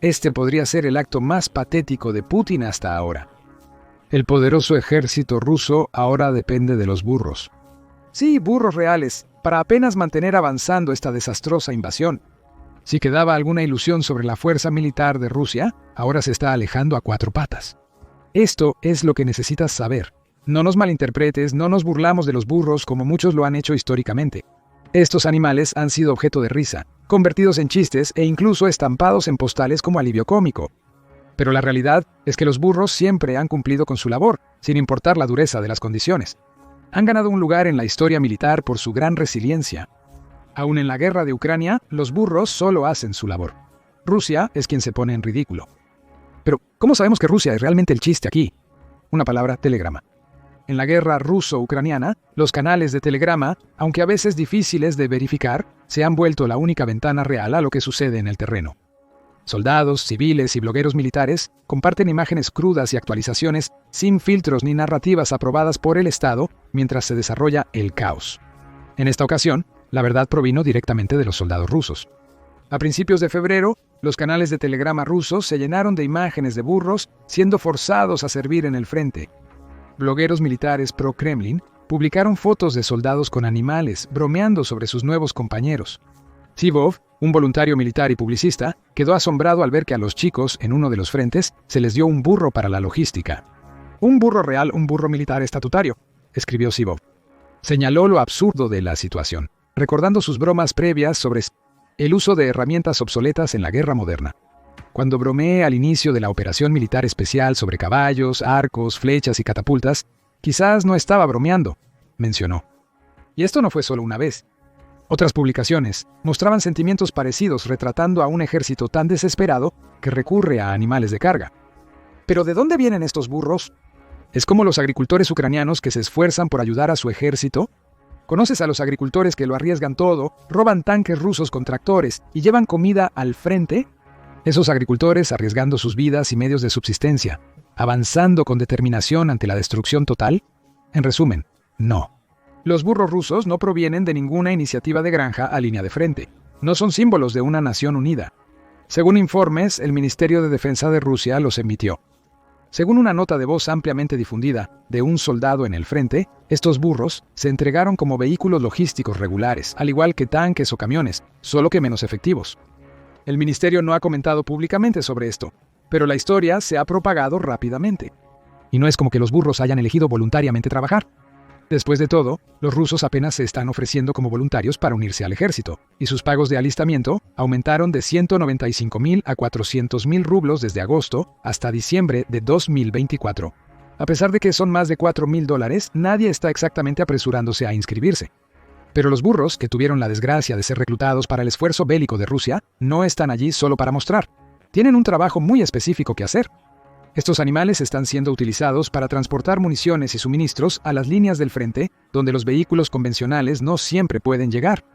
Este podría ser el acto más patético de Putin hasta ahora. El poderoso ejército ruso ahora depende de los burros. Sí, burros reales, para apenas mantener avanzando esta desastrosa invasión. Si quedaba alguna ilusión sobre la fuerza militar de Rusia, ahora se está alejando a 4 patas. Esto es lo que necesitas saber. No nos malinterpretes, no nos burlamos de los burros como muchos lo han hecho históricamente. Estos animales han sido objeto de risa, convertidos en chistes e incluso estampados en postales como alivio cómico. Pero la realidad es que los burros siempre han cumplido con su labor, sin importar la dureza de las condiciones. Han ganado un lugar en la historia militar por su gran resiliencia. Aún en la guerra de Ucrania, los burros solo hacen su labor. Rusia es quien se pone en ridículo. Pero, ¿cómo sabemos que Rusia es realmente el chiste aquí? Una palabra: telegrama. En la guerra ruso-ucraniana, los canales de telegrama, aunque a veces difíciles de verificar, se han vuelto la única ventana real a lo que sucede en el terreno. Soldados, civiles y blogueros militares comparten imágenes crudas y actualizaciones sin filtros ni narrativas aprobadas por el Estado mientras se desarrolla el caos. En esta ocasión, la verdad provino directamente de los soldados rusos. A principios de febrero, los canales de telegrama rusos se llenaron de imágenes de burros siendo forzados a servir en el frente. Blogueros militares pro-Kremlin publicaron fotos de soldados con animales, bromeando sobre sus nuevos compañeros. Sivov, un voluntario militar y publicista, quedó asombrado al ver que a los chicos, en uno de los frentes, se les dio un burro para la logística. «Un burro real, un burro militar estatutario», escribió Sivov. Señaló lo absurdo de la situación, recordando sus bromas previas sobre el uso de herramientas obsoletas en la guerra moderna. Cuando bromeé al inicio de la operación militar especial sobre caballos, arcos, flechas y catapultas, quizás no estaba bromeando, mencionó. Y esto no fue solo una vez. Otras publicaciones mostraban sentimientos parecidos retratando a un ejército tan desesperado que recurre a animales de carga. ¿Pero de dónde vienen estos burros? ¿Es como los agricultores ucranianos que se esfuerzan por ayudar a su ejército? ¿Conoces a los agricultores que lo arriesgan todo, roban tanques rusos con tractores y llevan comida al frente? Esos agricultores arriesgando sus vidas y medios de subsistencia, avanzando con determinación ante la destrucción total. En resumen, no. Los burros rusos no provienen de ninguna iniciativa de granja a línea de frente. No son símbolos de una nación unida. Según informes, el Ministerio de Defensa de Rusia los emitió. Según una nota de voz ampliamente difundida de un soldado en el frente, estos burros se entregaron como vehículos logísticos regulares, al igual que tanques o camiones, solo que menos efectivos. El ministerio no ha comentado públicamente sobre esto, pero la historia se ha propagado rápidamente. Y no es como que los burros hayan elegido voluntariamente trabajar. Después de todo, los rusos apenas se están ofreciendo como voluntarios para unirse al ejército, y sus pagos de alistamiento aumentaron de 195.000 a 400.000 rublos desde agosto hasta diciembre de 2024. A pesar de que son más de $4.000, nadie está exactamente apresurándose a inscribirse. Pero los burros, que tuvieron la desgracia de ser reclutados para el esfuerzo bélico de Rusia, no están allí solo para mostrar. Tienen un trabajo muy específico que hacer. Estos animales están siendo utilizados para transportar municiones y suministros a las líneas del frente, donde los vehículos convencionales no siempre pueden llegar.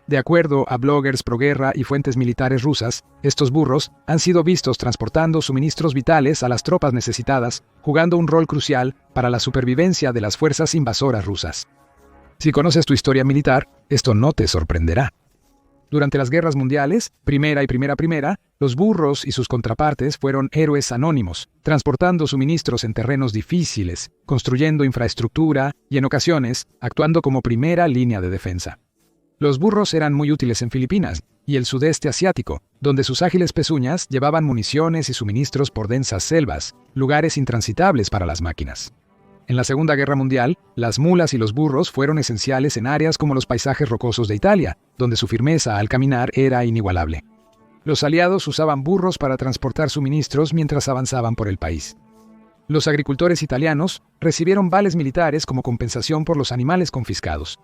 De acuerdo a bloggers proguerra y fuentes militares rusas, estos burros han sido vistos transportando suministros vitales a las tropas necesitadas, jugando un rol crucial para la supervivencia de las fuerzas invasoras rusas. Si conoces tu historia militar, esto no te sorprenderá. Durante las guerras mundiales, primera, los burros y sus contrapartes fueron héroes anónimos, transportando suministros en terrenos difíciles, construyendo infraestructura y, en ocasiones, actuando como primera línea de defensa. Los burros eran muy útiles en Filipinas y el sudeste asiático, donde sus ágiles pezuñas llevaban municiones y suministros por densas selvas, lugares intransitables para las máquinas. En la Segunda Guerra Mundial, las mulas y los burros fueron esenciales en áreas como los paisajes rocosos de Italia, donde su firmeza al caminar era inigualable. Los aliados usaban burros para transportar suministros mientras avanzaban por el país. Los agricultores italianos recibieron vales militares como compensación por los animales confiscados.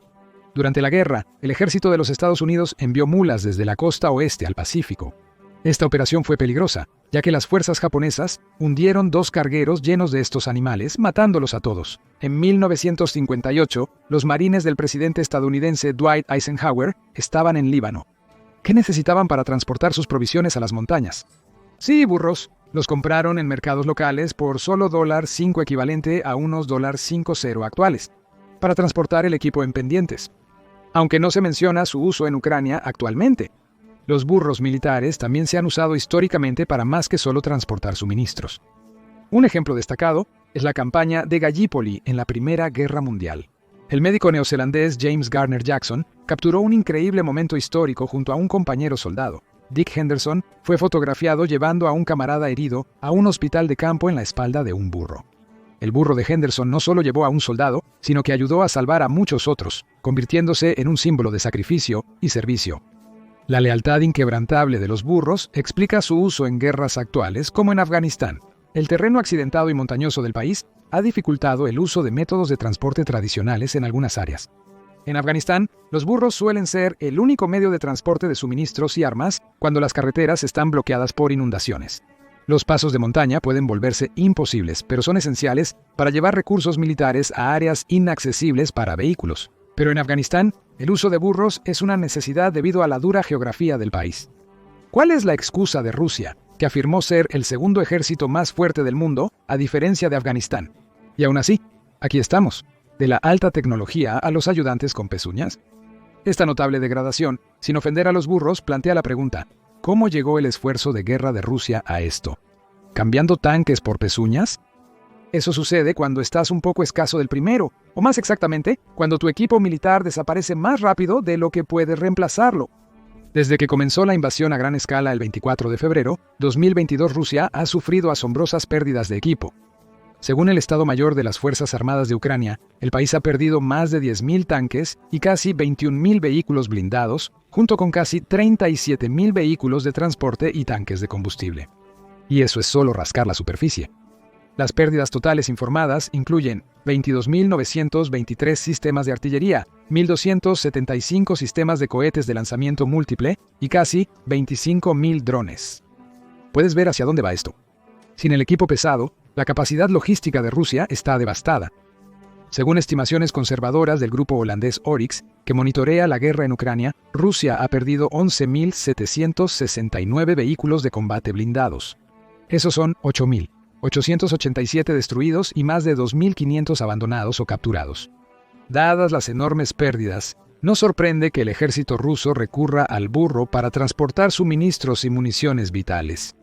Durante la guerra, el ejército de los Estados Unidos envió mulas desde la costa oeste al Pacífico. Esta operación fue peligrosa, ya que las fuerzas japonesas hundieron 2 cargueros llenos de estos animales, matándolos a todos. En 1958, los marines del presidente estadounidense Dwight Eisenhower estaban en Líbano. ¿Qué necesitaban para transportar sus provisiones a las montañas? Sí, burros. Los compraron en mercados locales por solo $5 equivalente a unos $5.0 actuales, para transportar el equipo en pendientes. Aunque no se menciona su uso en Ucrania actualmente. Los burros militares también se han usado históricamente para más que solo transportar suministros. Un ejemplo destacado es la campaña de Gallipoli en la Primera Guerra Mundial. El médico neozelandés James Garner Jackson capturó un increíble momento histórico junto a un compañero soldado. Dick Henderson fue fotografiado llevando a un camarada herido a un hospital de campo en la espalda de un burro. El burro de Henderson no solo llevó a un soldado, sino que ayudó a salvar a muchos otros, convirtiéndose en un símbolo de sacrificio y servicio. La lealtad inquebrantable de los burros explica su uso en guerras actuales como en Afganistán. El terreno accidentado y montañoso del país ha dificultado el uso de métodos de transporte tradicionales en algunas áreas. En Afganistán, los burros suelen ser el único medio de transporte de suministros y armas cuando las carreteras están bloqueadas por inundaciones. Los pasos de montaña pueden volverse imposibles, pero son esenciales para llevar recursos militares a áreas inaccesibles para vehículos. Pero en Afganistán, el uso de burros es una necesidad debido a la dura geografía del país. ¿Cuál es la excusa de Rusia, que afirmó ser el segundo ejército más fuerte del mundo, a diferencia de Afganistán? Y aún así, aquí estamos, de la alta tecnología a los ayudantes con pezuñas. Esta notable degradación, sin ofender a los burros, plantea la pregunta: ¿cómo llegó el esfuerzo de guerra de Rusia a esto? ¿Cambiando tanques por pezuñas? Eso sucede cuando estás un poco escaso del primero, o más exactamente, cuando tu equipo militar desaparece más rápido de lo que puedes reemplazarlo. Desde que comenzó la invasión a gran escala el 24 de febrero, 2022 Rusia ha sufrido asombrosas pérdidas de equipo. Según el Estado Mayor de las Fuerzas Armadas de Ucrania, el país ha perdido más de 10.000 tanques y casi 21.000 vehículos blindados, junto con casi 37.000 vehículos de transporte y tanques de combustible. Y eso es solo rascar la superficie. Las pérdidas totales informadas incluyen 22.923 sistemas de artillería, 1.275 sistemas de cohetes de lanzamiento múltiple y casi 25.000 drones. Puedes ver hacia dónde va esto. Sin el equipo pesado, la capacidad logística de Rusia está devastada. Según estimaciones conservadoras del grupo holandés Oryx, que monitorea la guerra en Ucrania, Rusia ha perdido 11.769 vehículos de combate blindados. Esos son 8.887 destruidos y más de 2.500 abandonados o capturados. Dadas las enormes pérdidas, no sorprende que el ejército ruso recurra al burro para transportar suministros y municiones vitales.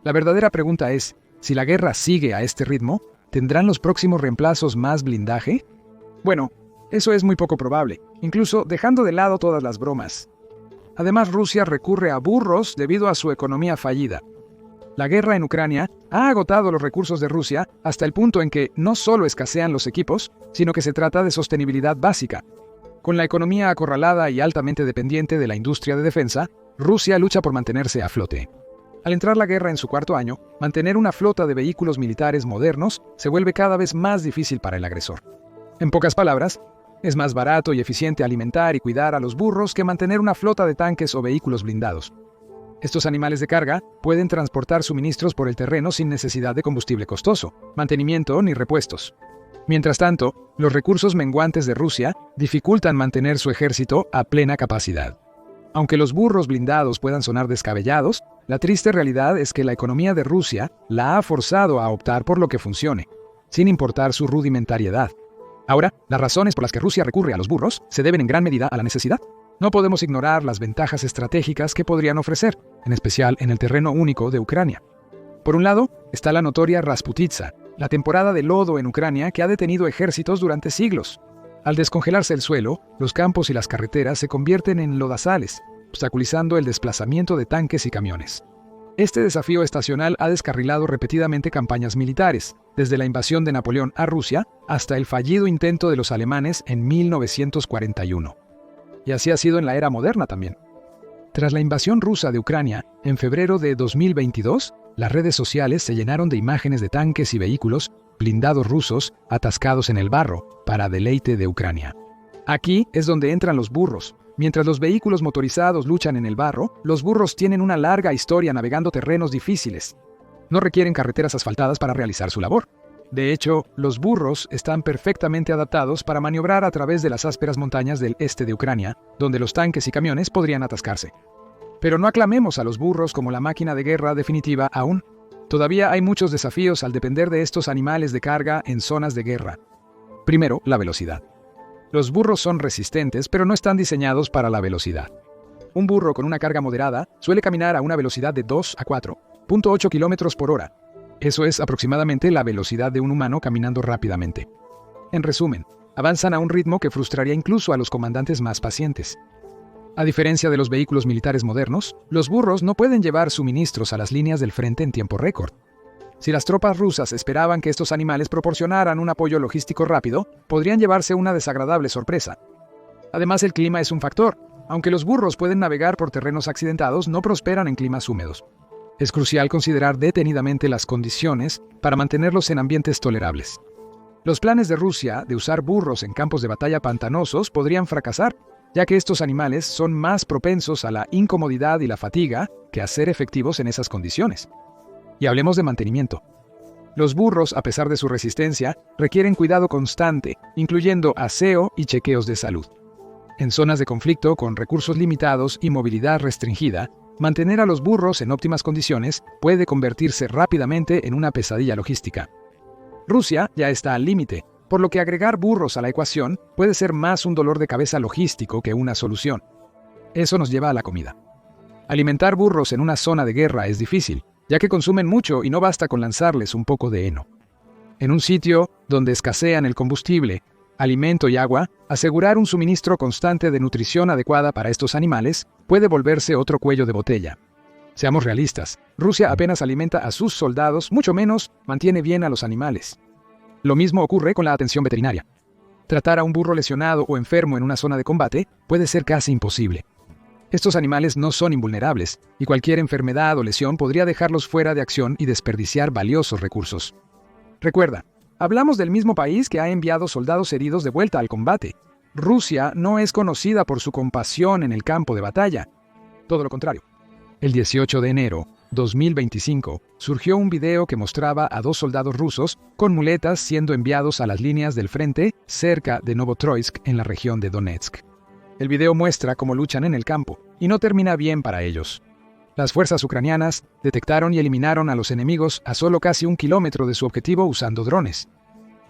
La verdadera pregunta es: si la guerra sigue a este ritmo, ¿tendrán los próximos reemplazos más blindaje? Bueno, eso es muy poco probable, incluso dejando de lado todas las bromas. Además, Rusia recurre a burros debido a su economía fallida. La guerra en Ucrania ha agotado los recursos de Rusia hasta el punto en que no solo escasean los equipos, sino que se trata de sostenibilidad básica. Con la economía acorralada y altamente dependiente de la industria de defensa, Rusia lucha por mantenerse a flote. Al entrar la guerra en su cuarto año, mantener una flota de vehículos militares modernos se vuelve cada vez más difícil para el agresor. En pocas palabras, es más barato y eficiente alimentar y cuidar a los burros que mantener una flota de tanques o vehículos blindados. Estos animales de carga pueden transportar suministros por el terreno sin necesidad de combustible costoso, mantenimiento ni repuestos. Mientras tanto, los recursos menguantes de Rusia dificultan mantener su ejército a plena capacidad. Aunque los burros blindados puedan sonar descabellados, la triste realidad es que la economía de Rusia la ha forzado a optar por lo que funcione, sin importar su rudimentariedad. Ahora, las razones por las que Rusia recurre a los burros se deben en gran medida a la necesidad. No podemos ignorar las ventajas estratégicas que podrían ofrecer, en especial en el terreno único de Ucrania. Por un lado, está la notoria Rasputitsa, la temporada de lodo en Ucrania que ha detenido ejércitos durante siglos. Al descongelarse el suelo, los campos y las carreteras se convierten en lodazales, obstaculizando el desplazamiento de tanques y camiones. Este desafío estacional ha descarrilado repetidamente campañas militares, desde la invasión de Napoleón a Rusia hasta el fallido intento de los alemanes en 1941. Y así ha sido en la era moderna también. Tras la invasión rusa de Ucrania, en febrero de 2022, las redes sociales se llenaron de imágenes de tanques y vehículos blindados rusos atascados en el barro, para deleite de Ucrania. Aquí es donde entran los burros. Mientras los vehículos motorizados luchan en el barro, los burros tienen una larga historia navegando terrenos difíciles. No requieren carreteras asfaltadas para realizar su labor. De hecho, los burros están perfectamente adaptados para maniobrar a través de las ásperas montañas del este de Ucrania, donde los tanques y camiones podrían atascarse. Pero no aclamemos a los burros como la máquina de guerra definitiva aún. Todavía hay muchos desafíos al depender de estos animales de carga en zonas de guerra. Primero, la velocidad. Los burros son resistentes, pero no están diseñados para la velocidad. Un burro con una carga moderada suele caminar a una velocidad de 2 a 4.8 kilómetros por hora. Eso es aproximadamente la velocidad de un humano caminando rápidamente. En resumen, avanzan a un ritmo que frustraría incluso a los comandantes más pacientes. A diferencia de los vehículos militares modernos, los burros no pueden llevar suministros a las líneas del frente en tiempo récord. Si las tropas rusas esperaban que estos animales proporcionaran un apoyo logístico rápido, podrían llevarse una desagradable sorpresa. Además, el clima es un factor. Aunque los burros pueden navegar por terrenos accidentados, no prosperan en climas húmedos. Es crucial considerar detenidamente las condiciones para mantenerlos en ambientes tolerables. Los planes de Rusia de usar burros en campos de batalla pantanosos podrían fracasar, ya que estos animales son más propensos a la incomodidad y la fatiga que a ser efectivos en esas condiciones. Y hablemos de mantenimiento. Los burros, a pesar de su resistencia, requieren cuidado constante, incluyendo aseo y chequeos de salud. En zonas de conflicto con recursos limitados y movilidad restringida, mantener a los burros en óptimas condiciones puede convertirse rápidamente en una pesadilla logística. Rusia ya está al límite, por lo que agregar burros a la ecuación puede ser más un dolor de cabeza logístico que una solución. Eso nos lleva a la comida. Alimentar burros en una zona de guerra es difícil, ya que consumen mucho y no basta con lanzarles un poco de heno. En un sitio donde escasean el combustible, alimento y agua, asegurar un suministro constante de nutrición adecuada para estos animales puede volverse otro cuello de botella. Seamos realistas, Rusia apenas alimenta a sus soldados, mucho menos mantiene bien a los animales. Lo mismo ocurre con la atención veterinaria. Tratar a un burro lesionado o enfermo en una zona de combate puede ser casi imposible. Estos animales no son invulnerables, y cualquier enfermedad o lesión podría dejarlos fuera de acción y desperdiciar valiosos recursos. Recuerda, hablamos del mismo país que ha enviado soldados heridos de vuelta al combate. Rusia no es conocida por su compasión en el campo de batalla. Todo lo contrario. El 18 de enero, 2025, surgió un video que mostraba a 2 soldados rusos con muletas siendo enviados a las líneas del frente cerca de Novotroysk en la región de Donetsk. El video muestra cómo luchan en el campo, y no termina bien para ellos. Las fuerzas ucranianas detectaron y eliminaron a los enemigos a solo casi 1 kilómetro de su objetivo usando drones.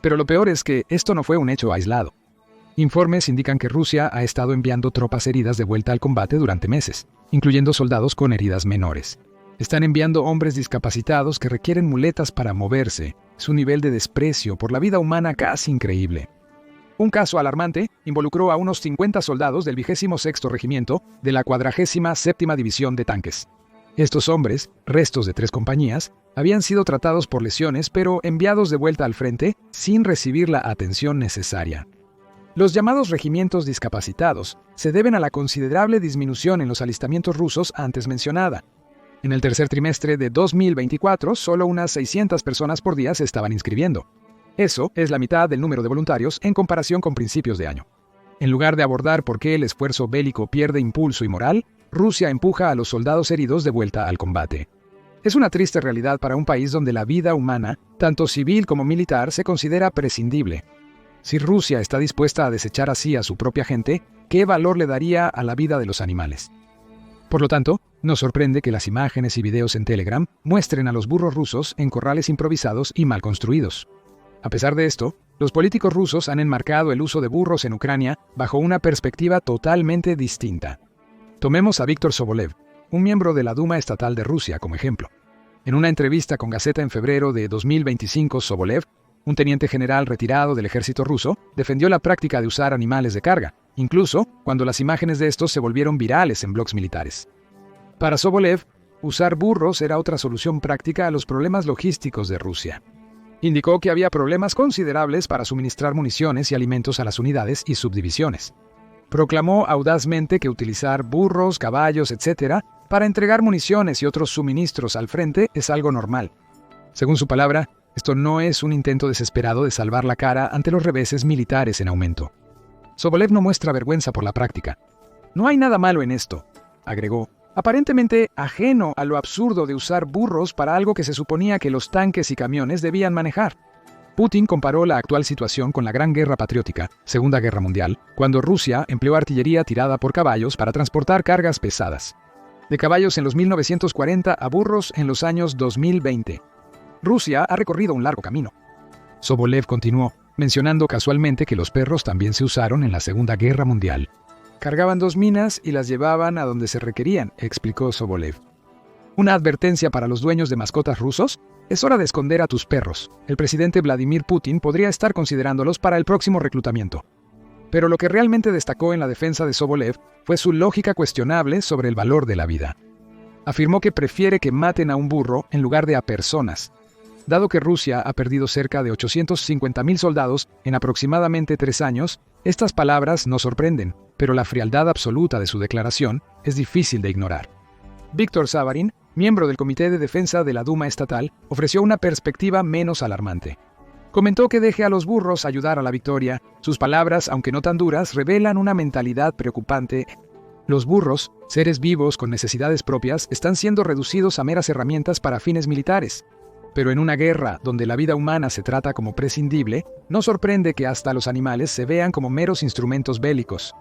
Pero lo peor es que esto no fue un hecho aislado. Informes indican que Rusia ha estado enviando tropas heridas de vuelta al combate durante meses, incluyendo soldados con heridas menores. Están enviando hombres discapacitados que requieren muletas para moverse. Es un nivel de desprecio por la vida humana casi increíble. Un caso alarmante involucró a unos 50 soldados del 26º Regimiento de la 47ª División de Tanques. Estos hombres, restos de 3 compañías, habían sido tratados por lesiones pero enviados de vuelta al frente sin recibir la atención necesaria. Los llamados regimientos discapacitados se deben a la considerable disminución en los alistamientos rusos antes mencionada. En el tercer trimestre de 2024, solo unas 600 personas por día se estaban inscribiendo. Eso es la mitad del número de voluntarios en comparación con principios de año. En lugar de abordar por qué el esfuerzo bélico pierde impulso y moral, Rusia empuja a los soldados heridos de vuelta al combate. Es una triste realidad para un país donde la vida humana, tanto civil como militar, se considera prescindible. Si Rusia está dispuesta a desechar así a su propia gente, ¿qué valor le daría a la vida de los animales? Por lo tanto, nos sorprende que las imágenes y videos en Telegram muestren a los burros rusos en corrales improvisados y mal construidos. A pesar de esto, los políticos rusos han enmarcado el uso de burros en Ucrania bajo una perspectiva totalmente distinta. Tomemos a Víctor Sobolev, un miembro de la Duma Estatal de Rusia, como ejemplo. En una entrevista con Gaceta en febrero de 2025, Sobolev, un teniente general retirado del ejército ruso, defendió la práctica de usar animales de carga, incluso cuando las imágenes de estos se volvieron virales en blogs militares. Para Sobolev, usar burros era otra solución práctica a los problemas logísticos de Rusia. Indicó que había problemas considerables para suministrar municiones y alimentos a las unidades y subdivisiones. Proclamó audazmente que utilizar burros, caballos, etc., para entregar municiones y otros suministros al frente es algo normal. Según su palabra, esto no es un intento desesperado de salvar la cara ante los reveses militares en aumento. Sobolev no muestra vergüenza por la práctica. No hay nada malo en esto, agregó, aparentemente ajeno a lo absurdo de usar burros para algo que se suponía que los tanques y camiones debían manejar. Putin comparó la actual situación con la Gran Guerra Patriótica, Segunda Guerra Mundial, cuando Rusia empleó artillería tirada por caballos para transportar cargas pesadas. De caballos en los 1940 a burros en los años 2020. Rusia ha recorrido un largo camino. Sobolev continuó, mencionando casualmente que los perros también se usaron en la Segunda Guerra Mundial. Cargaban 2 minas y las llevaban a donde se requerían, explicó Sobolev. Una advertencia para los dueños de mascotas rusos: es hora de esconder a tus perros. El presidente Vladimir Putin podría estar considerándolos para el próximo reclutamiento. Pero lo que realmente destacó en la defensa de Sobolev fue su lógica cuestionable sobre el valor de la vida. Afirmó que prefiere que maten a un burro en lugar de a personas. Dado que Rusia ha perdido cerca de 850.000 soldados en aproximadamente 3 años, estas palabras no sorprenden, pero la frialdad absoluta de su declaración es difícil de ignorar. Víctor Savarin, miembro del Comité de Defensa de la Duma Estatal, ofreció una perspectiva menos alarmante. Comentó que deje a los burros ayudar a la victoria. Sus palabras, aunque no tan duras, revelan una mentalidad preocupante. Los burros, seres vivos con necesidades propias, están siendo reducidos a meras herramientas para fines militares. Pero en una guerra donde la vida humana se trata como prescindible, no sorprende que hasta los animales se vean como meros instrumentos bélicos.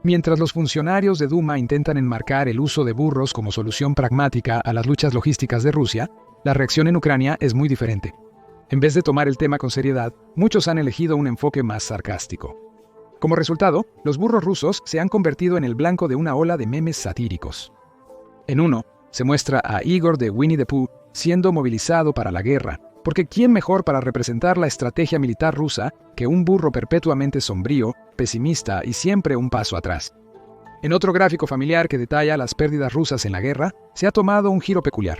Mientras los funcionarios de Duma intentan enmarcar el uso de burros como solución pragmática a las luchas logísticas de Rusia, la reacción en Ucrania es muy diferente. En vez de tomar el tema con seriedad, muchos han elegido un enfoque más sarcástico. Como resultado, los burros rusos se han convertido en el blanco de una ola de memes satíricos. En uno, se muestra a Igor de Winnie the Pooh siendo movilizado para la guerra, porque ¿quién mejor para representar la estrategia militar rusa que un burro perpetuamente sombrío, pesimista y siempre un paso atrás? En otro gráfico familiar que detalla las pérdidas rusas en la guerra, se ha tomado un giro peculiar.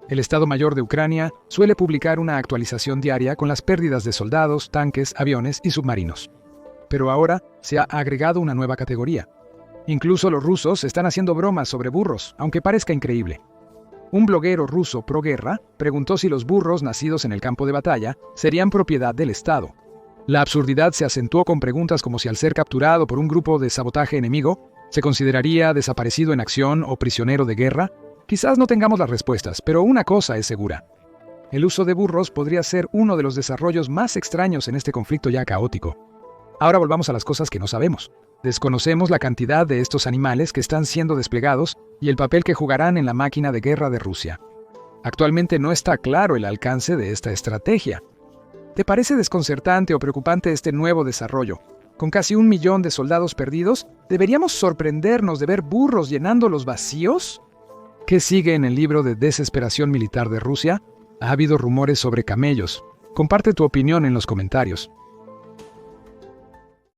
El Estado Mayor de Ucrania suele publicar una actualización diaria con las pérdidas de soldados, tanques, aviones y submarinos. Pero ahora se ha agregado una nueva categoría. Incluso los rusos están haciendo bromas sobre burros, aunque parezca increíble. Un bloguero ruso pro-guerra preguntó si los burros nacidos en el campo de batalla serían propiedad del Estado. La absurdidad se acentuó con preguntas como si al ser capturado por un grupo de sabotaje enemigo, ¿se consideraría desaparecido en acción o prisionero de guerra? Quizás no tengamos las respuestas, pero una cosa es segura. El uso de burros podría ser uno de los desarrollos más extraños en este conflicto ya caótico. Ahora volvamos a las cosas que no sabemos. Desconocemos la cantidad de estos animales que están siendo desplegados y el papel que jugarán en la máquina de guerra de Rusia. Actualmente no está claro el alcance de esta estrategia. ¿Te parece desconcertante o preocupante este nuevo desarrollo? Con casi 1 millón de soldados perdidos, ¿deberíamos sorprendernos de ver burros llenando los vacíos? ¿Qué sigue en el libro de desesperación militar de Rusia? Ha habido rumores sobre camellos. Comparte tu opinión en los comentarios.